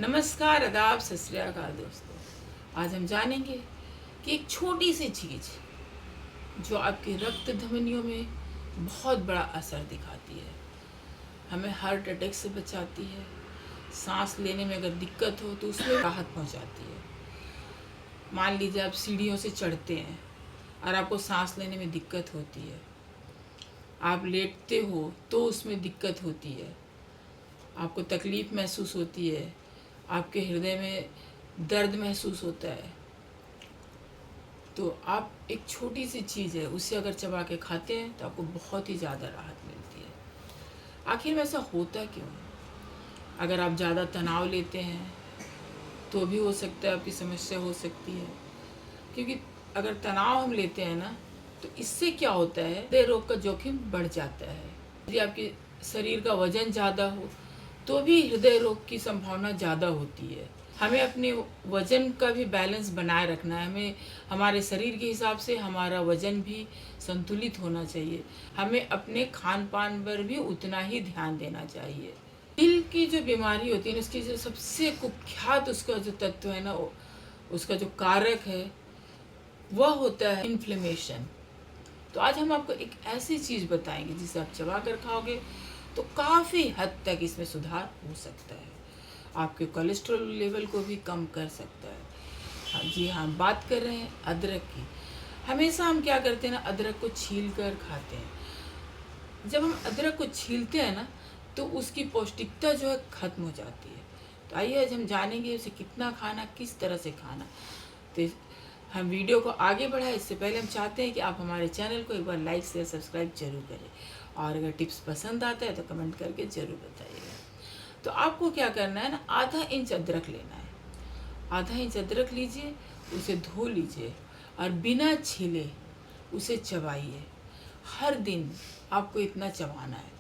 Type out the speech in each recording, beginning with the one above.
नमस्कार, आदाब, सत श्री अकाल दोस्तों। आज हम जानेंगे कि एक छोटी सी चीज़ जो आपके रक्त धमनियों में बहुत बड़ा असर दिखाती है, हमें हार्ट अटैक से बचाती है, सांस लेने में अगर दिक्कत हो तो उसमें राहत पहुंचाती है। मान लीजिए आप सीढ़ियों से चढ़ते हैं और आपको सांस लेने में दिक्कत होती है, आप लेटते हो तो उसमें दिक्कत होती है, आपको तकलीफ़ महसूस होती है, आपके हृदय में दर्द महसूस होता है, तो आप एक छोटी सी चीज़ है उसे अगर चबा के खाते हैं तो आपको बहुत ही ज़्यादा राहत मिलती है। आखिर में ऐसा होता क्यों है? अगर आप ज़्यादा तनाव लेते हैं तो भी हो सकता है आपकी समस्या हो सकती है, क्योंकि अगर तनाव हम लेते हैं ना तो इससे क्या होता है, हृदय रोग का जोखिम बढ़ जाता है। यदि आपके शरीर का वजन ज़्यादा हो तो भी हृदय रोग की संभावना ज़्यादा होती है। हमें अपने वज़न का भी बैलेंस बनाए रखना है, हमें हमारे शरीर के हिसाब से हमारा वज़न भी संतुलित होना चाहिए। हमें अपने खान पान पर भी उतना ही ध्यान देना चाहिए। दिल की जो बीमारी होती है ना, उसकी जो सबसे कुख्यात उसका जो तत्व है ना, उसका जो कारक है वह होता है इन्फ्लेमेशन। तो आज हम आपको एक ऐसी चीज़ बताएंगे जिसे आप चबा कर खाओगे तो काफ़ी हद तक इसमें सुधार हो सकता है, आपके कोलेस्ट्रॉल लेवल को भी कम कर सकता है। हाँ जी हाँ, बात कर रहे हैं अदरक की। हमेशा हम क्या करते हैं ना, अदरक को छील कर खाते हैं। जब हम अदरक को छीलते हैं ना तो उसकी पौष्टिकता जो है ख़त्म हो जाती है। तो आइए आज हम जानेंगे उसे कितना खाना, किस तरह से खाना। तो हम वीडियो को आगे बढ़ाएं इससे पहले हम चाहते हैं कि आप हमारे चैनल को एक बार लाइक शेयर सब्सक्राइब जरूर करें, और अगर टिप्स पसंद आता है तो कमेंट करके ज़रूर बताइएगा। तो आपको क्या करना है ना, आधा इंच अदरक लेना है। आधा इंच अदरक लीजिए, उसे धो लीजिए और बिना छीले उसे चबाइए। हर दिन आपको इतना चबाना है।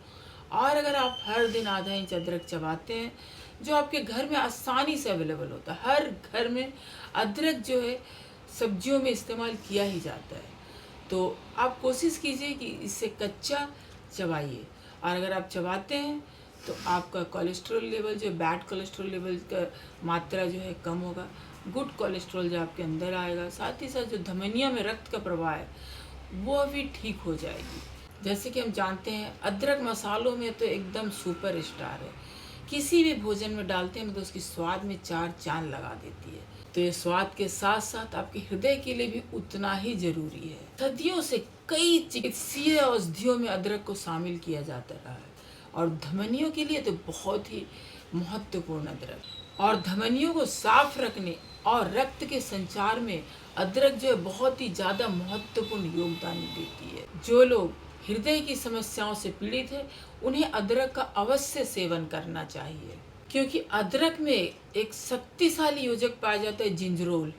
और अगर आप हर दिन आधा इंच अदरक चबाते हैं, जो आपके घर में आसानी से अवेलेबल होता है, हर घर में अदरक जो है सब्जियों में इस्तेमाल किया ही जाता है, तो आप कोशिश कीजिए कि इसे कच्चा चबाइए। और अगर आप चबाते हैं तो आपका कोलेस्ट्रॉल लेवल, जो बैड कोलेस्ट्रॉल लेवल का मात्रा जो है कम होगा, गुड कोलेस्ट्रॉल जो आपके अंदर आएगा, साथ ही साथ जो धमनियों में रक्त का प्रवाह है वो भी ठीक हो जाएगी। जैसे कि हम जानते हैं अदरक मसालों में तो एकदम सुपर स्टार है, किसी भी भोजन में डालते हैं तो उसकी स्वाद में चार चांद लगा देती है। तो ये स्वाद के साथ साथ आपके हृदय के लिए भी उतना ही जरूरी है। सदियों से कई चिकित्सीय औषधियों में अदरक को शामिल किया जाता रहा है, और धमनियों के लिए तो बहुत ही महत्वपूर्ण अदरक। और धमनियों को साफ रखने और रक्त के संचार में अदरक जो है बहुत ही ज़्यादा महत्वपूर्ण योगदान देती है। जो लोग हृदय की समस्याओं से पीड़ित है उन्हें अदरक का अवश्य सेवन करना चाहिए, क्योंकि अदरक में एक शक्तिशाली योजक पाया जाता है जिंजरोल,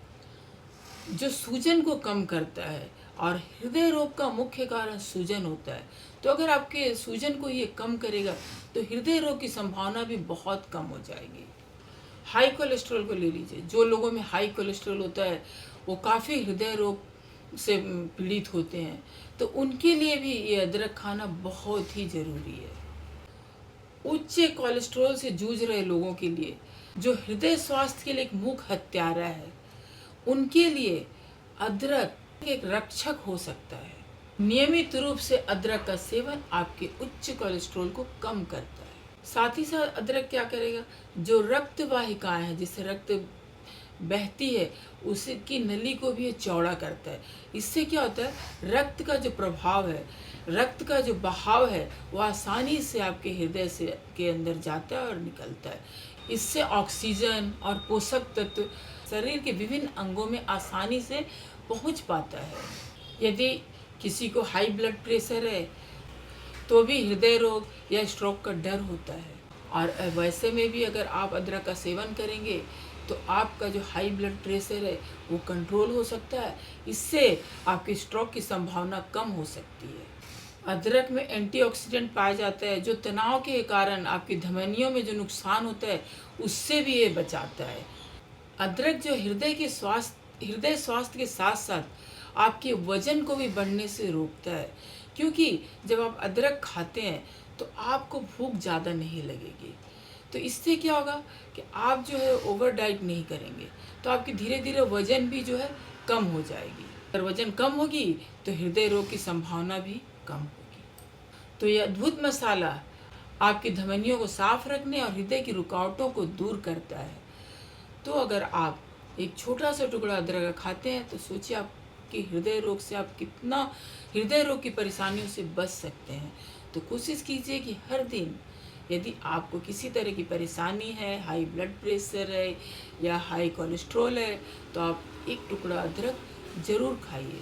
जो सूजन को कम करता है। और हृदय रोग का मुख्य कारण सूजन होता है, तो अगर आपके सूजन को ये कम करेगा तो हृदय रोग की संभावना भी बहुत कम हो जाएगी। हाई कोलेस्ट्रॉल को ले लीजिए, जो लोगों में हाई कोलेस्ट्रॉल होता है वो काफ़ी हृदय रोग से पीड़ित होते हैं, तो उनके लिए भी ये अदरक खाना बहुत ही ज़रूरी है। उच्च कोलेस्ट्रॉल से जूझ रहे लोगों के लिए, जो हृदय स्वास्थ्य के लिए एक मुख्य हत्यारा है, उनके लिए अदरक एक रक्षक हो सकता है। नियमित रूप से अदरक का सेवन आपके उच्च कोलेस्ट्रॉल को कम करता है। साथ ही साथ अदरक क्या करेगा, जो रक्त वाहिकाएं हैं जिससे रक्त बहती है उसकी नली को भी चौड़ा करता है। इससे क्या होता है, रक्त का जो प्रभाव है, रक्त का जो बहाव है वो आसानी से आपके हृदय से के अंदर जाता है और निकलता है। इससे ऑक्सीजन और पोषक तत्व शरीर के विभिन्न अंगों में आसानी से पहुंच पाता है। यदि किसी को हाई ब्लड प्रेशर है तो भी हृदय रोग या स्ट्रोक का डर होता है, और वैसे में भी अगर आप अदरक का सेवन करेंगे तो आपका जो हाई ब्लड प्रेशर है वो कंट्रोल हो सकता है। इससे आपकी स्ट्रोक की संभावना कम हो सकती है। अदरक में एंटीऑक्सीडेंट पाया जाता है, जो तनाव के कारण आपकी धमनियों में जो नुकसान होता है उससे भी ये बचाता है। अदरक जो हृदय स्वास्थ्य के साथ साथ आपके वजन को भी बढ़ने से रोकता है, क्योंकि जब आप अदरक खाते हैं तो आपको भूख ज़्यादा नहीं लगेगी। तो इससे क्या होगा कि आप जो है ओवर डाइट नहीं करेंगे, तो आपकी धीरे धीरे वजन भी जो है कम हो जाएगी। अगर वजन कम होगी तो हृदय रोग की संभावना भी कम होगी। तो ये अद्भुत मसाला आपकी धमनियों को साफ रखने और हृदय की रुकावटों को दूर करता है। तो अगर आप एक छोटा सा टुकड़ा अदरक का खाते हैं तो सोचिए आपके हृदय रोग से आप कितना हृदय रोग की परेशानियों से बच सकते हैं। तो कोशिश कीजिए कि हर दिन यदि आपको किसी तरह की परेशानी है, हाई ब्लड प्रेशर है या हाई कोलेस्ट्रॉल है, तो आप एक टुकड़ा अदरक ज़रूर खाइए,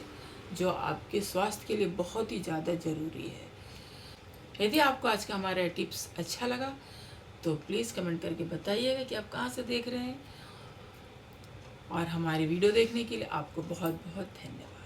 जो आपके स्वास्थ्य के लिए बहुत ही ज़्यादा ज़रूरी है। यदि आपको आज का हमारा टिप्स अच्छा लगा तो प्लीज़ कमेंट करके बताइएगा कि आप कहाँ से देख रहे हैं, और हमारे वीडियो देखने के लिए आपको बहुत बहुत धन्यवाद।